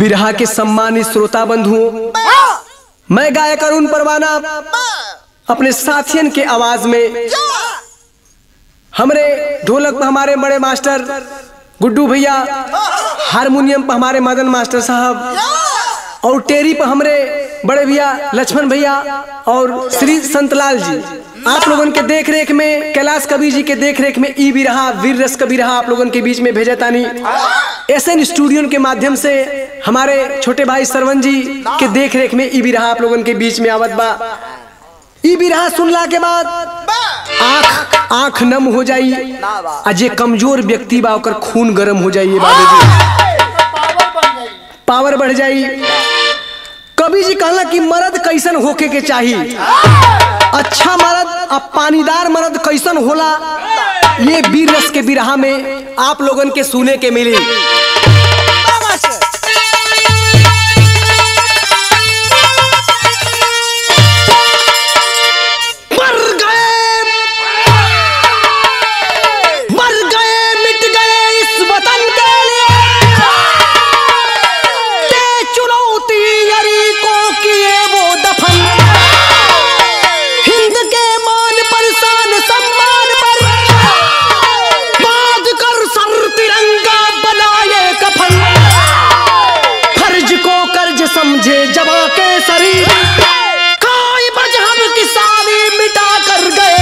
बिरहा के सम्मानित श्रोता बंधुओं, मैं गायक अरुण परवाना अपने साथियन के आवाज में, हमरे ढोलक पर हमारे बड़े मास्टर गुड्डू भैया, हारमोनियम पर हमारे मदन मास्टर साहब, और टेरी पर हमारे बड़े भैया लक्ष्मण भैया और श्री संतलाल जी, आप लोगन के देख रेख में, कैलाश कबीर जी के देख रेख में ई बिरहा वीर रस कबीरहा आप लोगन के बीच में भेजा तानी। एसएन स्टूडियो के माध्यम से हमारे छोटे भाई सरवन जी के देख रेख में ई बिरहा आप लोगन के बीच में आवत बा। ई बिरहा सुनला के बाद आंख नम हो जाई, अजय कमजोर व्यक्ति बा ओकर खून गरम हो जाई, बाबू जी पावर बढ़ जाई। कबीर जी कहला कि मर्द कैसन होके के चाहिए, अच्छा मर्द अब पानीदार मर्द कैसन होला, ये वीर रस के बिरहा में आप लोगन के सुने के मिली। समझे जवा के शरीर कोई बजहम की सारी मिटा कर गए,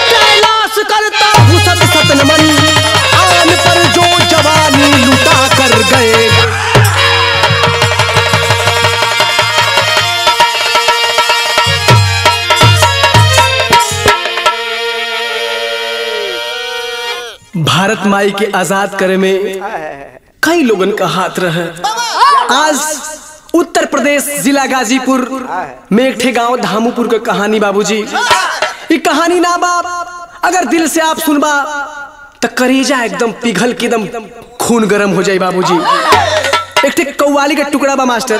कैलाश करता हूँ सत सत नमन, आन पर जो जवानी लुटा कर गए। भारत माई के आजाद करे में कई लोगन का हाथ रहे। आज उत्तर प्रदेश जिला गाजीपुर में एक ठे गांव धामुपुर का कहानी बाबूजी, ये कहानी ना बाप अगर दिल से आप सुनबा तो करेजा एकदम पिघल के एकदम खून गरम हो जाए बाबूजी। एक ठे कव्वाली का टुकड़ा बा मास्टर,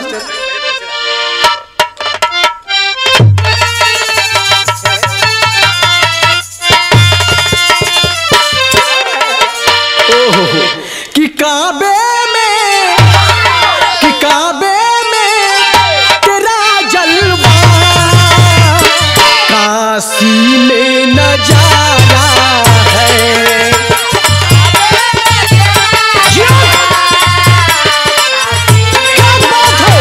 ओहो कि काबे काशी में नजारा है, क्या बात है।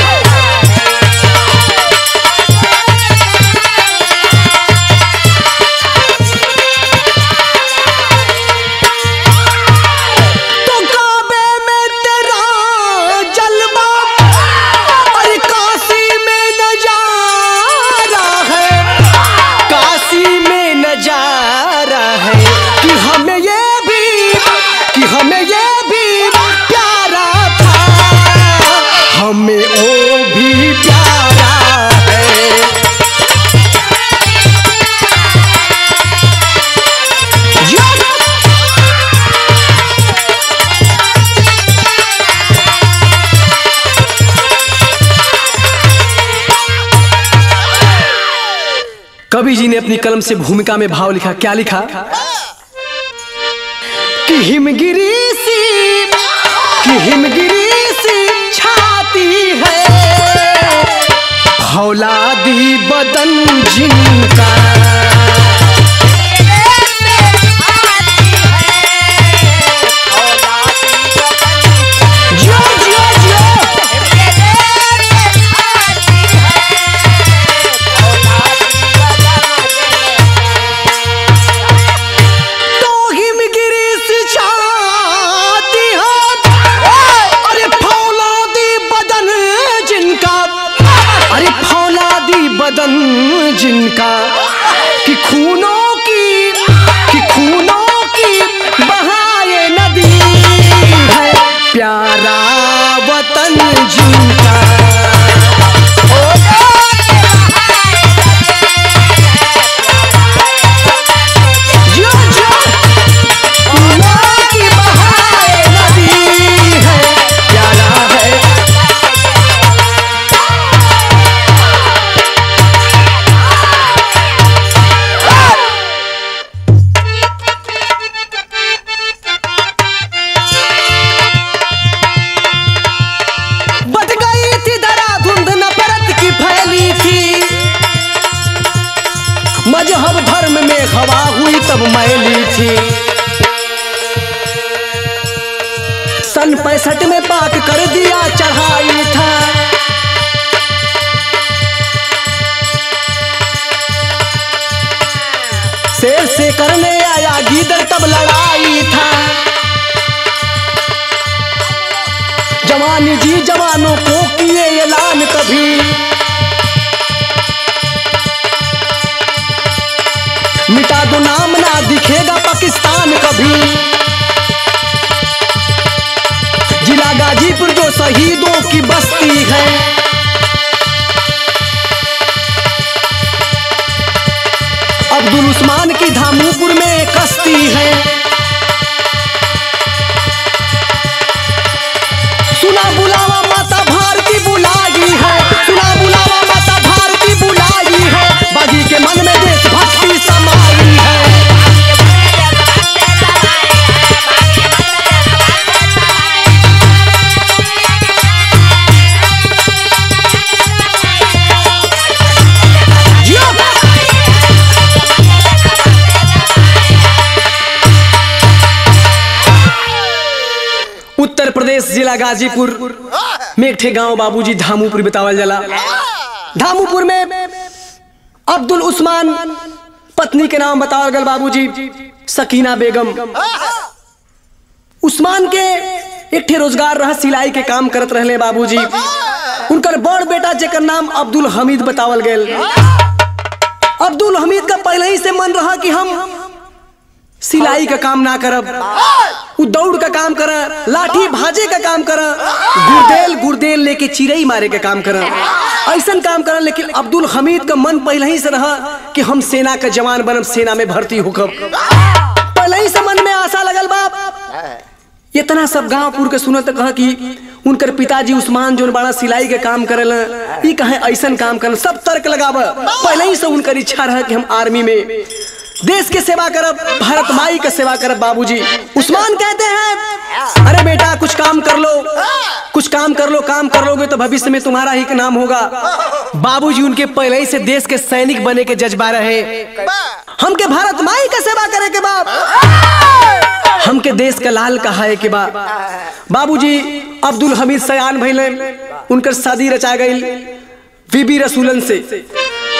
तो काबे में तेरा जलवा और काशी में नजारा है, काशी में नजारा है कि हमें ये भी प्यारा था, हमें वो भी प्यारा है। कवि जी ने अपनी कलम से भूमिका में भाव लिखा, क्या लिखा कि हिमगिरी सी छाती है, फौलादी बदन जिनका, बदन जिनका तब मैली थी। सन 65 में पाक कर दिया चढ़ाई था। शेर से करने आया गीदड़ तब लड़ाई था। जवानी जी जवानों को किए ऐलान कभी, मिटा दो नाम ना दिखेगा पाकिस्तान कभी। जिला गाजीपुर जो शहीदों की बस्ती है, अब्दुल उस्मान की धामूपुर में कश्ती है। सुना बुलावा माता भारती बुलाई है, सुना बुलावा माता भारती बुलाई है। बागी के मन में देशभक्ति समाई है। उत्तर प्रदेश जिला गाजीपुर में एक ठे गांव बाबूजी धामूपुर बतावल जाला। धामूपुर में अब्दुल उस्मान पत्नी के नाम बतावल गल बाबूजी सकीना बेगम। उस्मान के एक ठे रोजगार रहा, सिलाई के काम करत रहले बाबूजी। उनकर बड़ बेटा जेकर नाम अब्दुल हमीद बतावल गल। अब्दुल हमीद का पहले ही से मन रहा कि हम सिलाई का काम ना करब, वो दौड़ का काम कर, लाठी भाजे का काम कर, गुर्देल लेके चिड़ई मारे का काम कर, ऐसा काम कर। लेकिन अब्दुल हमीद का मन पहले ही से रहा कि हम सेना का जवान बनब, सेना में भर्ती होकब। पहले ही से मन में आशा लगल बाप। इतना सब गांवपुर के सुनत कहा कि उनकर पिताजी उस्मान जो बड़ा सिलाई के काम करेला, ये कहे ऐसा काम कर, सब तर्क लगाव। पहले ही से उनकर इच्छा रहा कि हम आर्मी में देश के सेवा करब, भारत माई का सेवा करब बाबूजी। उस्मान कहते हैं अरे बेटा कुछ काम कर लो, कुछ काम कर लो, काम कर लोगे तो भविष्य में तुम्हारा ही नाम होगा। बाबूजी उनके पहले ही से देश के सैनिक बने के जज्बा रहे। हमके भारत माई का सेवा करे के बाप, हमके देश का लाल कहाए के बाप। बाबूजी अब्दुल हमीद सयान भइले, उनकर शादी रचा गई बीबी रसूलन से।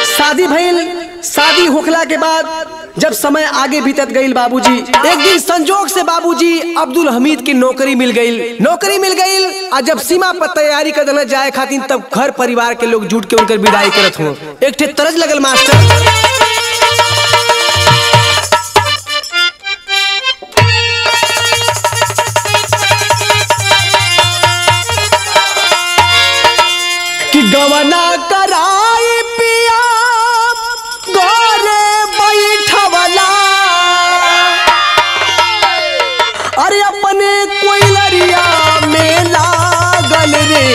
शादी भइल, शादी होखला के बाद जब समय आगे बीतत गई बाबूजी, एक दिन संजोग से बाबूजी अब्दुल हमीद की नौकरी मिल गई। और जब सीमा पर तैयारी कर जाए खातिर तब घर परिवार के लोग जुट के उनकर विदाई करत हो। एक ठे तरज लगल मास्टर, कि गवना कराई पिया गोरे बैठवला, अरे अपने कोयलरिया में लागल रे,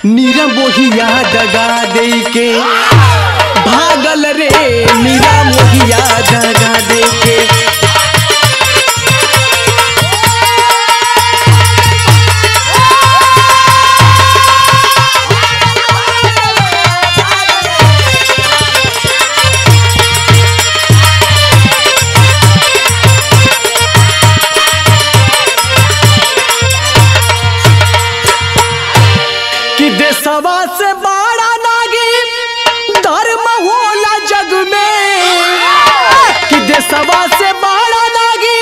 नीरा मोहिया दगा दे के भागल रे, नीरा मोहिया दगा दे के। देशवा से बड़ा नागी धर्म होला जग में, कि देशवा से बड़ा नागी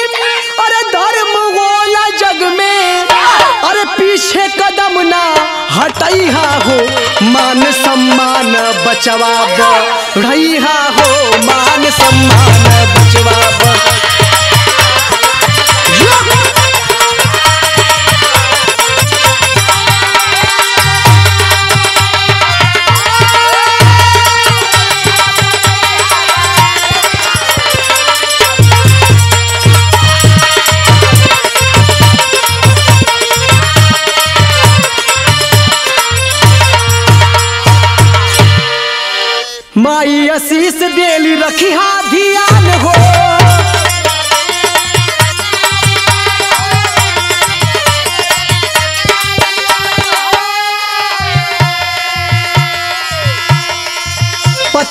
अरे धर्म होला जग में। अरे पीछे कदम ना हटैहा हो, मान सम्मान बचवा बढ़ैहा हो, मान सम्मान बचवा। माई आशीष देली रखी हा ध्यान हो,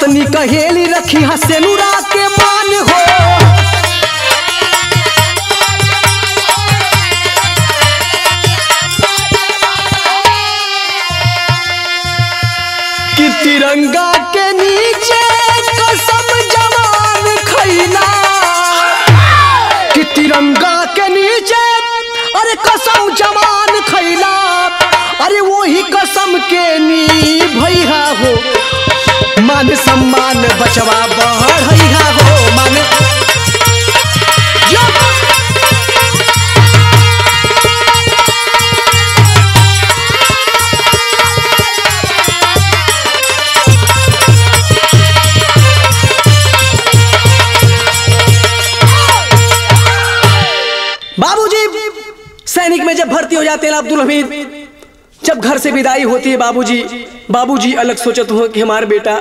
पत्नी कहेली रखी हसेनुरा के मान हो। कि तिरंगा के नीचे कसम जवान खैला, कि तिरंगा के नीचे अरे कसम जवान खैला, अरे वही कसम के नी भैया हो, मान सम्मान बचवा बढ़ैया हो। मान बाबूजी सैनिक में जब भर्ती हो जाते हैं अब्दुल हमीद, जब घर से विदाई होती है बाबूजी अलग सोचत हो कि हमारे बेटा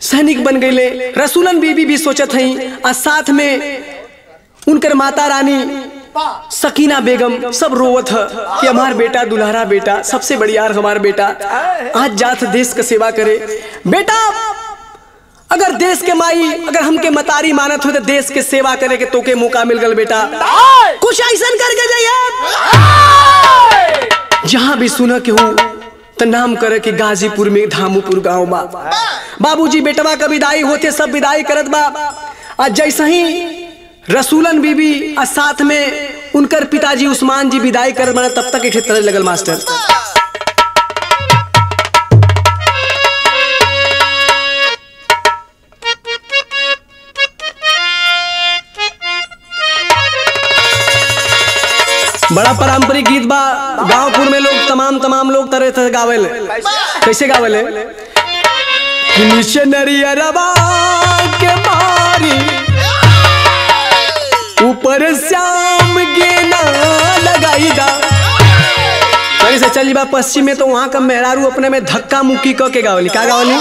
सैनिक बन गए। रसूलन बीबी भी सोचत हैं और साथ में उनकर माता रानी सकीना बेगम सब रोवत है कि हमार बेटा दुल्हरा बेटा सबसे बढ़िया हमार बेटा आज जात देश का सेवा करे। बेटा अगर देश के माई अगर हमके मतारी मानत हो तो देश के सेवा करे के तोके मौका मिल गल बेटा, कुछ ऐसा करके जाइए जहां भी सुना के हो तो नाम करे कि गाजीपुर में धामूपुर गांव बा। बाबूजी बेटवा का विदाई होते सब विदाई करत बा। आज जैसा ही रसूलन बीबी और साथ में उनकर पिताजी उस्मान जी विदाई करत बना, तब तक एक तरह लगल मास्टर बड़ा पारंपरिक गीत बा। गांवपुर में लोग तमाम लोग तरह तरह गावेले। कैसे गावेले? नीचे नरियरबा के मारी ऊपर श्याम गेना लगाई दा। कहीं से चली बा पश्चिम में तो वहां का मेहरारू अपने में धक्का मुक्की के गावली। क्या गावली?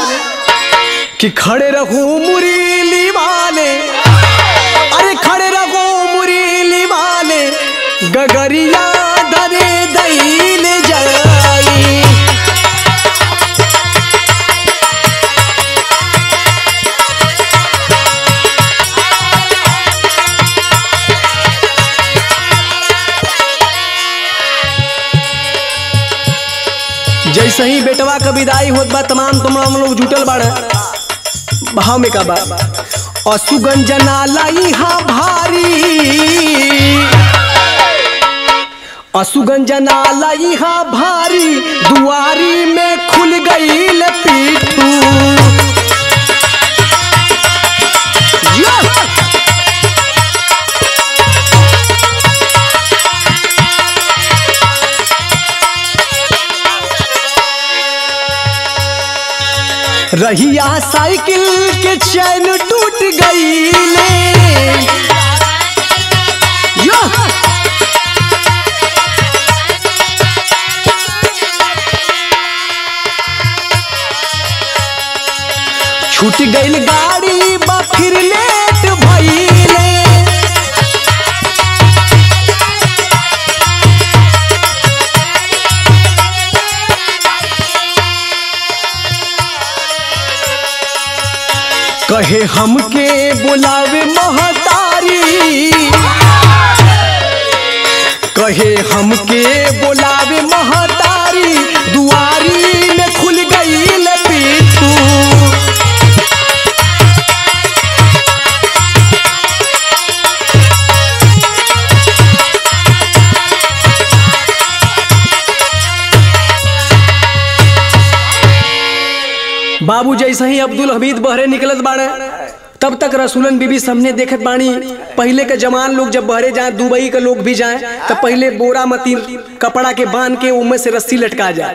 कि खड़े रहो मुरीली वाले, अरे खड़े रहो मुरीली वाले, गगरिया धरे दईल जाई। जैसे ही बेटवा का विदाई होत बा तमाम लोग जुटल बाड़े। भाव में का बा? असुगंजना लाई हा भारी, असुगंजना लाई हा भारी, दुआरी में खुल गई पीठू। रहिया साइकिल के चैन टूट गई ले, छूट गई गाड़ी बा फिर लेट भइले। कहे हमके बुलावे महतारी, कहे हमके बुलावे महतारी, दुआरी में खुल गई पीठू। बाबू जैसे ही अब्दुल हमीद बहरे निकलत बाड़े तब तक रसूलन बीबी सामने देखत बाणी। पहले के जवान लोग जब बहरे जाए, दुबई के लोग भी जाए तो पहले बोरा मती कपड़ा के बांध के उनमें से रस्सी लटका जाए।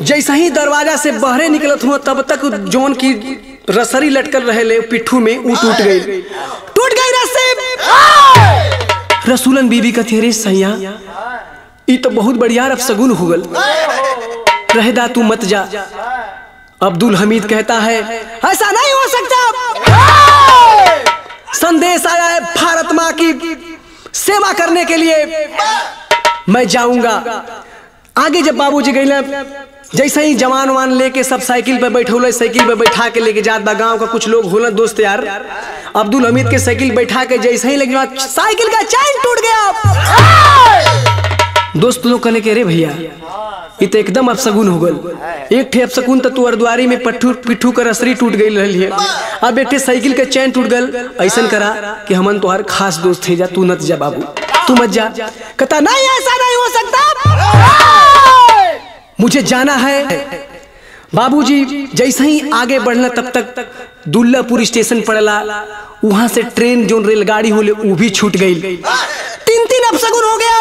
जैसे ही दरवाजा से बहरे निकलत हुआ तब तक जौन की रसरी लटकल रहे पिट्ठू में वो टूट गई रस्सी। रसूलन बीबी का थेरे सैया ये तो बहुत बढ़िया अपशगुन हो गल, रहदा तू मत जा। अब्दुल हमीद कहता है ऐसा नहीं हो सकता, संदेश आया है भारत माँ की सेवा करने के लिए, मैं जाऊंगा। आगे जब बाबूजी गए जैसे ही जवान वान लेके सब साइकिल पे बैठौले, साइकिल पे बैठा के लेके जात बा। गांव का कुछ लोग होलन दोस्त यार, अब्दुल हमीद के साइकिल बैठा के जैसे ही लगे साइकिल का चैन टूट गया। दोस्त लोग कहने के रे भैया ये तो एकदम अपशगुन हो गल। एक ठे अपशगुन तो तुअर दुआरी में पिट्ठू का रसरी टूट गई रही है, अब एक ठे साइकिल का चैन टूट गल। ऐसा करा कि हमन तुहार खास दोस्त है, जा तू नत जा बाबू, तू मत जा। कहता नहीं ऐसा नहीं हो सकता, मुझे जाना है। बाबूजी जैसे ही आगे बढ़ना तब तक दुल्लापुर स्टेशन पड़ला, वहां से ट्रेन जो रेलगाड़ी होले वो भी छूट गई। तीन अपशगुन हो गया।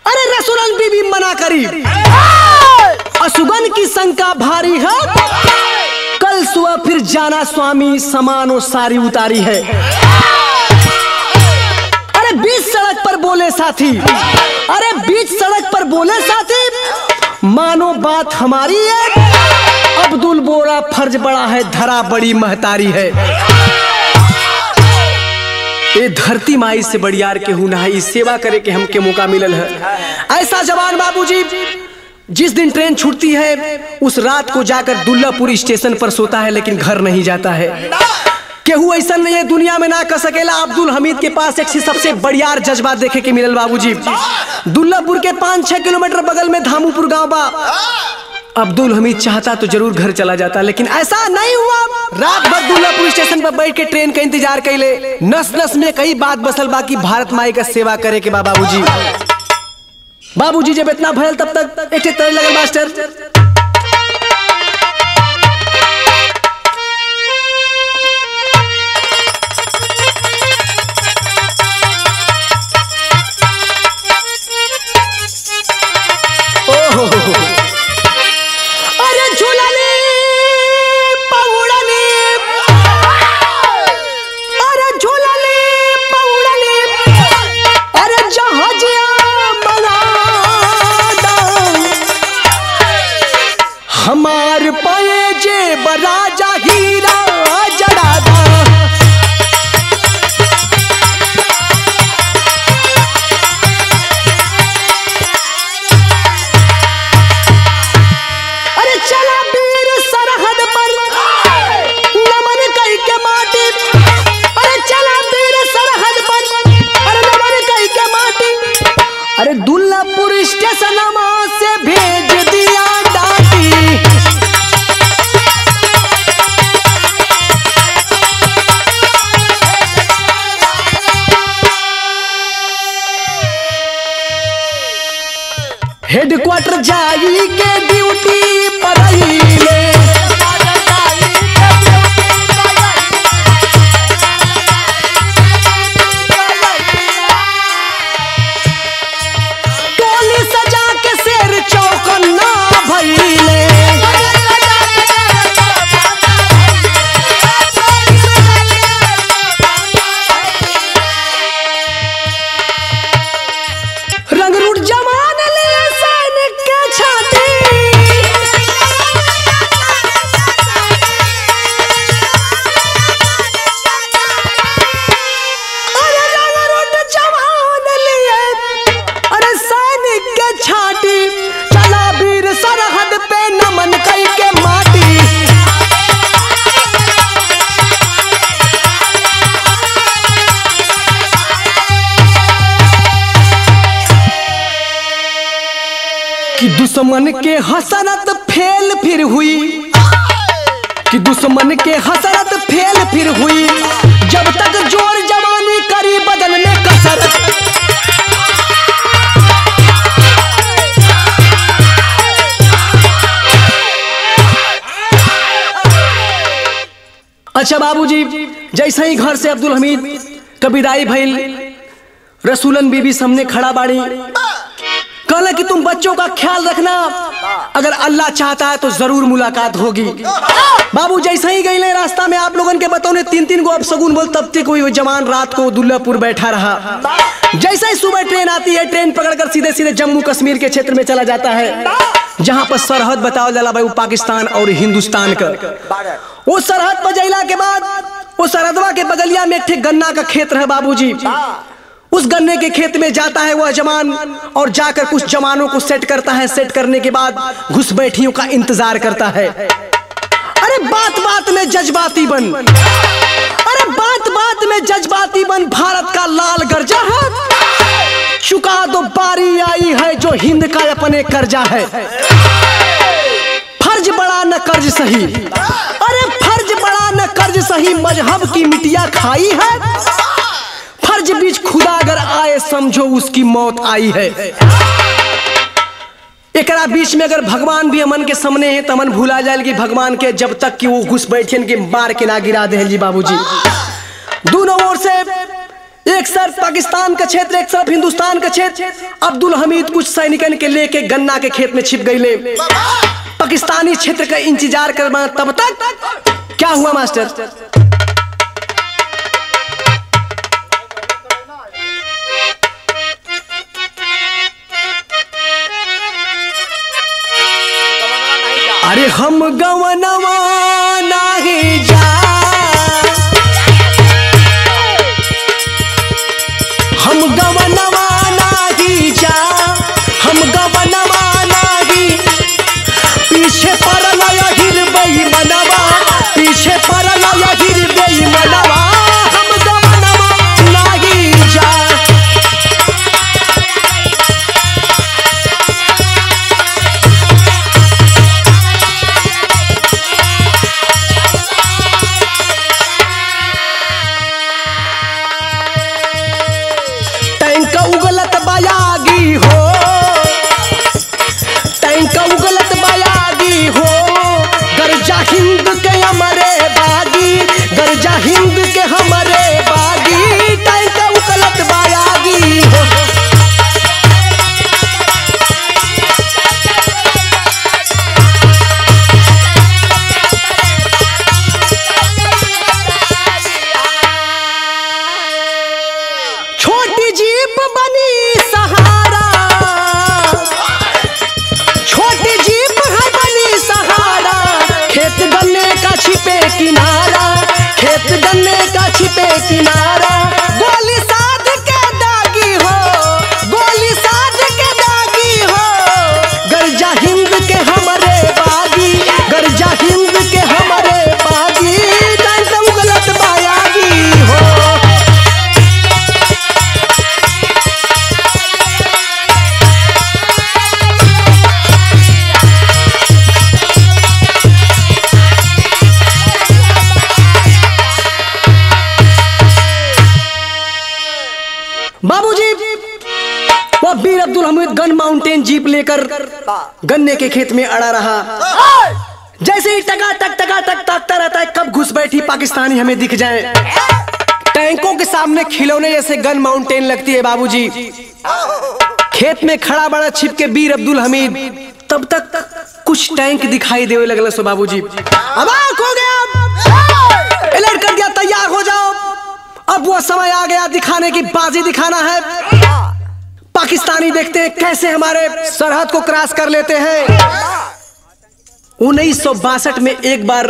अरे रसूलन बीबी मना करी, असुगन की शंका भारी है, कल सुबह फिर जाना स्वामी समानो सारी उतारी है। अरे बीच सड़क पर बोले साथी, अरे बीच सड़क पर बोले साथी, मानो बात हमारी है, अब्दुल बोरा फर्ज बड़ा है, धरा बड़ी महतारी है। ये धरती माई से बड़ियार के हूं ना, इस सेवा करे के हमके मौका मिलल है। ऐसा जवान बाबूजी जिस दिन ट्रेन छूटती है उस रात को जाकर दुल्लापुर स्टेशन पर सोता है, लेकिन घर नहीं जाता है। केहू ऐसा नहीं है दुनिया में ना कर सकेला। अब्दुल हमीद के पास एक सबसे बड़ियार जज्बा देखे के मिलल बाबूजी। दुल्लापुर के 5-6 किलोमीटर बगल में धामूपुर गांव बा। अब्दुल हमीद चाहता तो जरूर घर चला जाता, लेकिन ऐसा नहीं हुआ। रात भर दुल्लापुर स्टेशन पर बैठ के ट्रेन का इंतजार कैले। नस नस में कई बात बसल बाकी भारत माई का सेवा करे के बाबूजी। बाबूजी जब इतना भयल तब तक एक तरह लगे मास्टर। हमार पाए जे बराजा हीरा जड़ादा, अरे चला वीर सरहद पर नमन कई के माटी, अरे चला वीर सरहद पर अरे नमन कई के माटी, अरे दुल्लापुर स्टेशन से भेज दिया डाटी। हेडक्वार्टर जाई के ड्यूटी पर टोली सजा के शेर चौकन्ना भइले। रंगरूट जमान ले सैनिक के छाती, अरे रंगरूट जमान लिए अरे सैनिक के छाती, चला वीर सरहद पे नमन कई के माटी। कि दुश्मन के हसरत फेल फिर हुई, कि दुश्मन के हसरत फेल फिर हुई, जब तक जोर जवानी करी बदन में कसरत। अच्छा बाबूजी जैसे ही घर से अब्दुल हमीद कबीराई भइल, रसूलन बीबी सामने खड़ा बाड़ी, कहला कि तुम बच्चों का ख्याल रखना, अगर अल्लाह चाहता है तो जरूर मुलाकात होगी। बाबू जैसे ही गए रास्ता में आप लोगों के बतौने 3-3 गो अपशगुन बोल, तब तक कोई जवान रात को दुल्लापुर बैठा रहा। जैसे ही सुबह ट्रेन आती है, ट्रेन पकड़कर सीधे सीधे जम्मू कश्मीर के क्षेत्र में चला जाता है, जहां पर सरहद बताओ जाला भाई पाकिस्तान और हिंदुस्तान का। वो सरहद पर जैला के बाद वो सरहदवा के बगलिया में एक गन्ना का खेत है बाबूजी। उस गन्ने के खेत में जाता है वह जवान और जाकर कुछ जवानों को सेट करता है। सेट करने के बाद घुसपैठियों का इंतजार करता है। अरे बात बात में जज्बाती बन, अरे बात बात में जज्बाती बन, भारत का लाल गर्जा है, चुका दो बारी आई है जो हिंद का अपने कर्जा है। फर्ज बड़ा न कर्ज सही, अरे फर्ज बड़ा न कर्ज सही, मजहब की मिटिया खाई है। फर्ज बीच खुदा अगर आए समझो उसकी मौत आई है। एकरा बीच में अगर भगवान भी अमन के सामने है तो अमन भूला जाए कि भगवान के, जब तक कि वो घुसपैठियन के मार के ना गिरा दे जी बाबूजी। दोनों ओर से एक तरफ पाकिस्तान का क्षेत्र, एक तरफ हिंदुस्तान का क्षेत्र। अब्दुल हमीद कुछ सैनिकन के लेके गन्ना के खेत में छिप गईले। पाकिस्तानी क्षेत्र का इंतजार कर, तब तक क्या हुआ मास्टर? अरे हम गवनवा नहीं जा, हम गवनवा नहीं जा, हम गवनवा नहीं, पीछे पड़ल हिर बई मनवा, पीछे पड़ल हिर बई मनवा, हम गवनवा नहीं जा। उगलत बयागी हो, टैंक उगलत बयागी हो, गर्जा हिंद के हमारे बागी, गर्जा हिंद के हमारे बागी, टैंक उगलत बयागी हो। छोटी जीप बनी सहारा, छोटी जीप है बनी सहारा, खेत गन्ने का छिपे किनारा, खेत गन्ने का छिपे किनारा, गोली साध के दागी हो, गोली साध के दागी हो, गर्जा हिंद के हमारे बागी, गर्जा हिंद के हमारे बागी, टैंक उगलत बयागी हो। बाबूजी वो वीर अब्दुल हमीद गन माउंटेन जीप लेकर गन्ने के खेत में अड़ा रहा। जैसे ही टकाटक टकाटक ताकता रहता है कब घुसपैठी पाकिस्तानी हमें दिख जाए। टैंकों के सामने खिलौने जैसे गन माउंटेन लगती है बाबूजी। खेत में खड़ा बड़ा छिप के वीर अब्दुल हमीद, तब तक कुछ टैंक दिखाई देने लगल सो बाबूजी। अब हो गया, अलर्ट कर दिया, तैयार हो जाओ, अब वो समय आ गया दिखाने की, बाजी दिखाना है। पाकिस्तानी देखते हैं कैसे हमारे सरहद को क्रॉस कर लेते हैं। 1962 में एक बार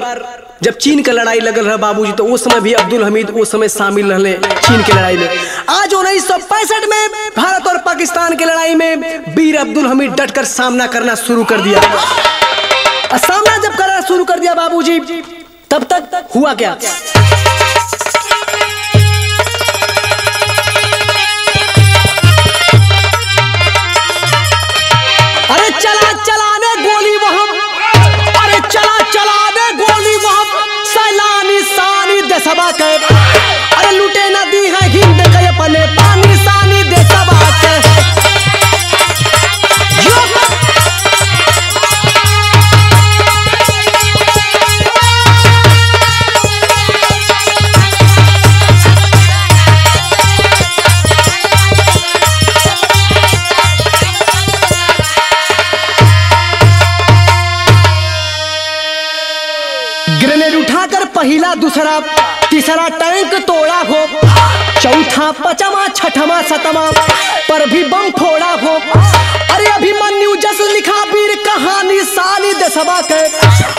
जब चीन का लड़ाई लगल रहा बाबूजी, तो उस समय भी अब्दुल हमीद उस समय शामिल रहे चीन की लड़ाई में। आज 1965 में भारत और पाकिस्तान की लड़ाई में वीर अब्दुल हमीद डटकर सामना करना शुरू कर दिया। सामना जब करना शुरू कर दिया बाबूजी, तब तक हुआ क्या? अरे चला चलाने गोली वहां, अरे चला चलाने गोली वहां, सैलानी सानी देशवा के, अरे लुटे नदी है हिंद के अपने पानी सानी देशवा के। ग्रेनेड उठाकर पहला दूसरा तीसरा टैंक तोड़ा हो, चौथा पचमा छठवा सतमा पर भी बम फोड़ा हो। अरे अभिमन्यु जस लिखा वीर कहानी सानी देशवा के,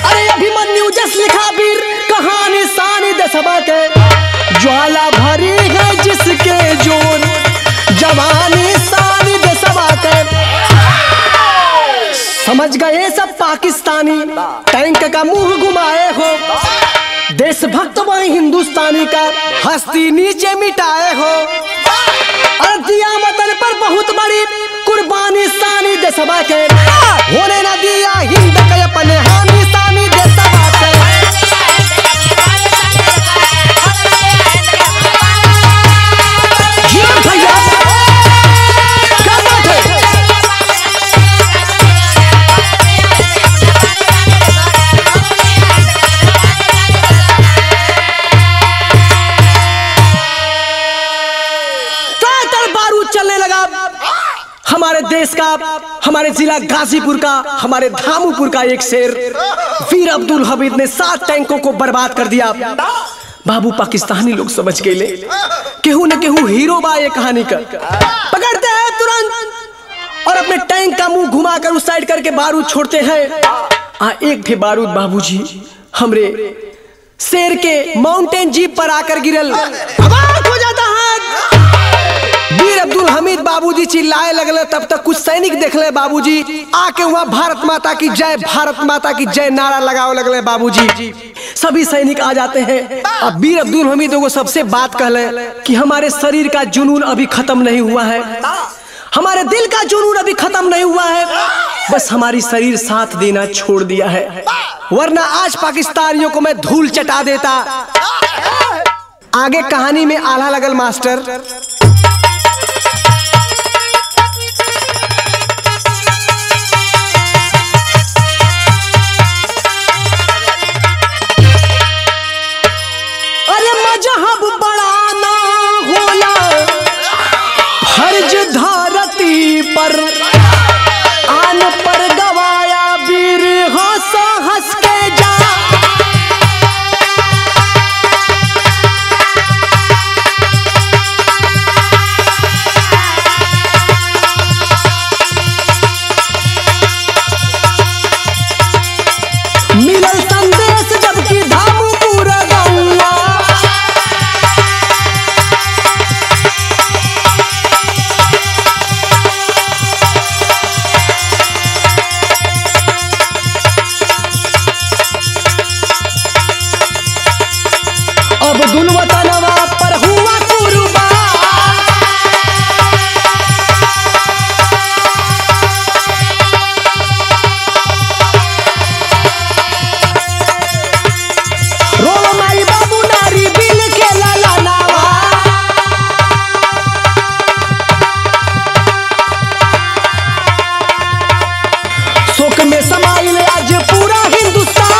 अरे अभिमन्यु जस लिखा वीर कहानी सानी देशवा के। ज्वाला भरी है जिसके जोर, समझ गए सब पाकिस्तानी, टैंक का मुंह घुमाए हो। देशभक्त वही हिंदुस्तानी का हस्ती नीचे मिटाए हो। और दिया वतन पर बहुत बड़ी कुर्बानी सानी देशवा के, होने न दिया हिंद के अपने हानि सानी देशवा के। हमारे देश का, हमारे जिला गाजीपुर का, हमारे धामूपुर का एक शेर वीर अब्दुल हमीद ने 7 टैंकों को बर्बाद कर दिया। बाबू पाकिस्तानी लोग समझ गए केहू न केहू हीरो बा ये कहानी का। पकड़ते हैं तुरंत और अपने टैंक का मुंह घुमाकर उस साइड करके बारूद छोड़ते हैं। एक थे बारूद बाबूजी हमरे शेर के माउंटेन जीप पर आकर गिरल, आवाज हो जाता है। वीर अब्दुल हमीद बाबूजी चिल्लाए लगले। तब तक कुछ सैनिक देखले बाबूजी आके वहां भारत माता की जय, भारत माता की जय नारा लगाओ लगले बाबूजी। सभी सैनिक आ जाते हैं। अब वीर अब्दुल हमीद को सबसे बात कहले कि हमारे शरीर का जुनून अभी खत्म नहीं हुआ है, हमारे दिल का जुनून अभी खत्म नहीं हुआ है, बस हमारी शरीर साथ देना छोड़ दिया है, वरना आज पाकिस्तानियों को मैं धूल चटा देता। आगे कहानी में आल्हा लगल मास्टर। अरे मजहब बढ़ाना होला फर्ज धरती पर, आन पर गवाया वीर हंस हंस के जा। मिलल संदेश जबकि धामूपुर गौआ, अब दुन वतनवा पर हुआ कुर्बान। रो माई बाबू नारी बिल के ललनावा, शोक में समाइल आज पूरा हिंदुस्तान।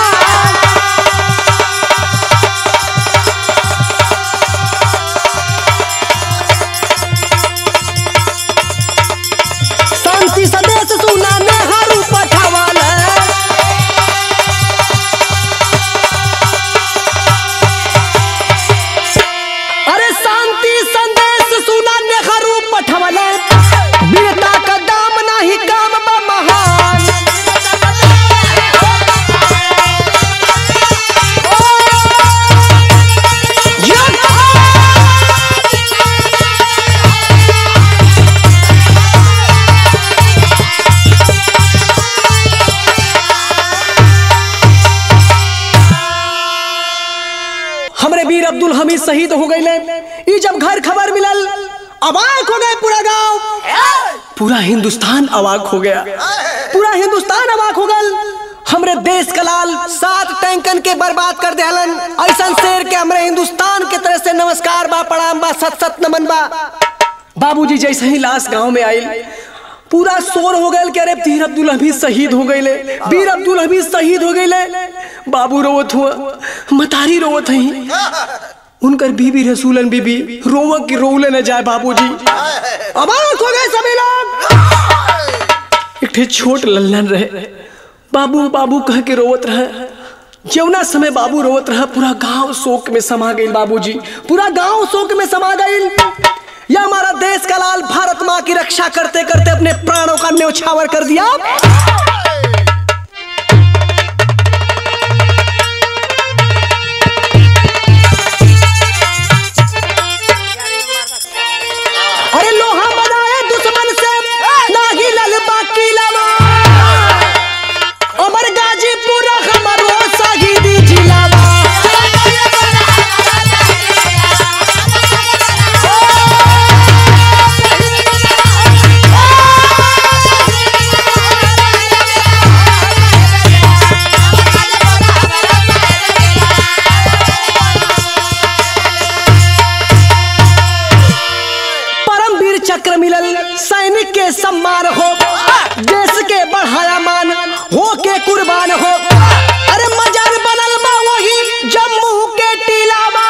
शांति संदेश सुना नेहरू पठावल, अरे शांति संदेश सुना नेहरू पठावल। वीरता का दाम नहीं काम बा महान, हमरे वीर अब्दुल हमीद शहीद हो गए। जब घर खबर मिलल अवाक हो गए पूरा गांव, पूरा हिंदुस्तान अवाक हो गया, पूरा हिंदुस्तान अवाक हो गल। हमरे देश का लाल 7 टैंकन के बर्बाद कर देहलन। ऐसा शेर के हमरे हिंदुस्तान के तरह से नमस्कार बा, प्रणाम बा, सत सत नमन बा। बाबूजी जैसे ही लाश गांव में आई पूरा शोर हो गया कि अरे वीर अब्दुल हमीद शहीद हो गए, वीर अब्दुल हमीद शहीद हो गए। बाबू रोवत हुआ, मतारी रोवत ही, उनकर बीबी रसूलन बीबी रोव की रोवले न जाए। बाबूजी अबाक हो गए सभी लोग। एक ठे छोट लल्लन रहे, बाबू बाबू कह के रोवत रहे। जौना समय बाबू रोवत रहा पूरा गांव शोक में समा गई। बाबूजी पूरा गांव शोक में समा गई। यह हमारा देश का लाल भारत माँ की रक्षा करते करते अपने प्राणों का न्यौछावर कर दिया। अरे लोहा बनाए दुश्मन से, नागी लल बाकी लवा। के सम्मान हो, देश के बढ़ाया मान हो के कुर्बान हो। अरे मजार बनल बा वही जम्मू के टीलावा,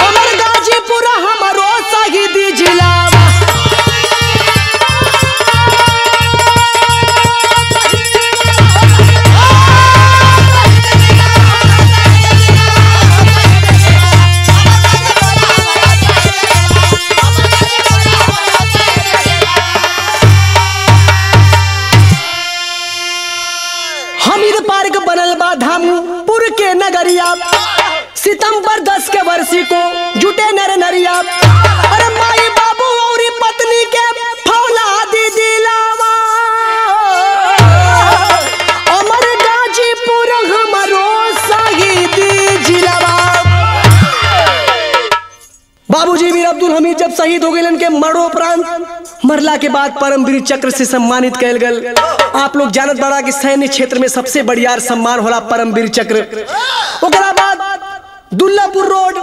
हमर गाजीपुर हमरो शहीदी जिलावा। हमीद पार्क बनल बा धामपुर के नगरिया, सितंबर 10 के वर्षी को जुटे नर नरिया। अरे माई बाबू और पत्नी के फौलादी दिलावा, अमर गाजीपुर हमरो शहीदी जिलावा। बाबूजी वीर अब्दुल हमीद जब शहीद हो गए, इनके मरणोपरांत मरला के बाद परमवीर चक्र से सम्मानित कैल गल। आप लोग जानत बड़ा कि सैन्य क्षेत्र में सबसे बढ़िया सम्मान होला परमवीर चक्र। ओकरा बाद दुल्लापुर रोड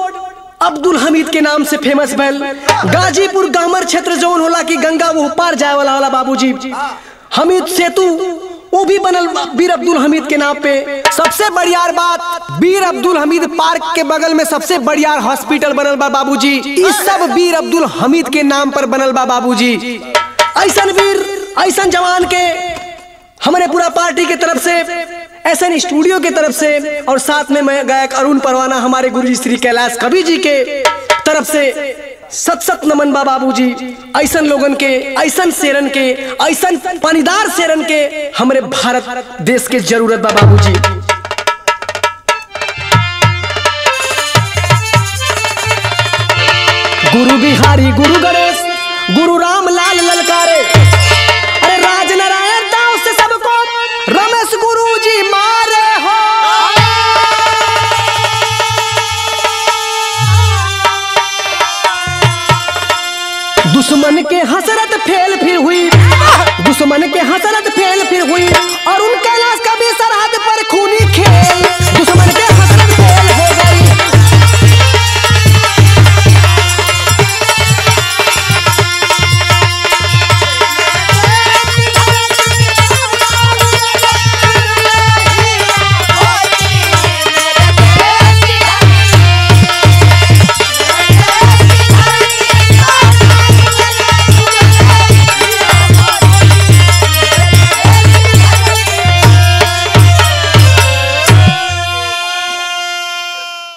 अब्दुल हमीद के नाम से फेमस भैल। गाजीपुर गामर क्षेत्र जौन होला कि गंगा वो पार जाए वाला होला बाबूजी, हमीद सेतु वो भी बनल वीर अब्दुल हमीद के नाम पे। सबसे बढ़िया बात, वीर अब्दुल हमीद पार्क के बगल में सबसे बढ़िया हॉस्पिटल बनल बा बाबूजी। इस सब वीर अब्दुल हमीद के नाम पर बनल बा बाबूजी। ऐसन वीर ऐसन जवान के हमारे पूरा पार्टी के तरफ से, एसएन स्टूडियो के तरफ से और साथ में मैं गायक अरुण परवाना हमारे गुरुजी श्री कैलाश कवि जी के तरफ से सत सत नमन बा बाबूजी। ऐसन लोगन के, ऐसन शेरन के, ऐसन पानीदार शेरन के हमारे भारत देश के जरूरत बा बाबूजी। गुरु बिहारी, गुरु गणेश, गुरु राम लाल ललकारे। अरे राज नारायण दाव से सबको रमेश गुरु जी मारे हो। दुश्मन के हसरत फेल फिर हुई, दुश्मन के हसरत फेल फिर हुई और उनके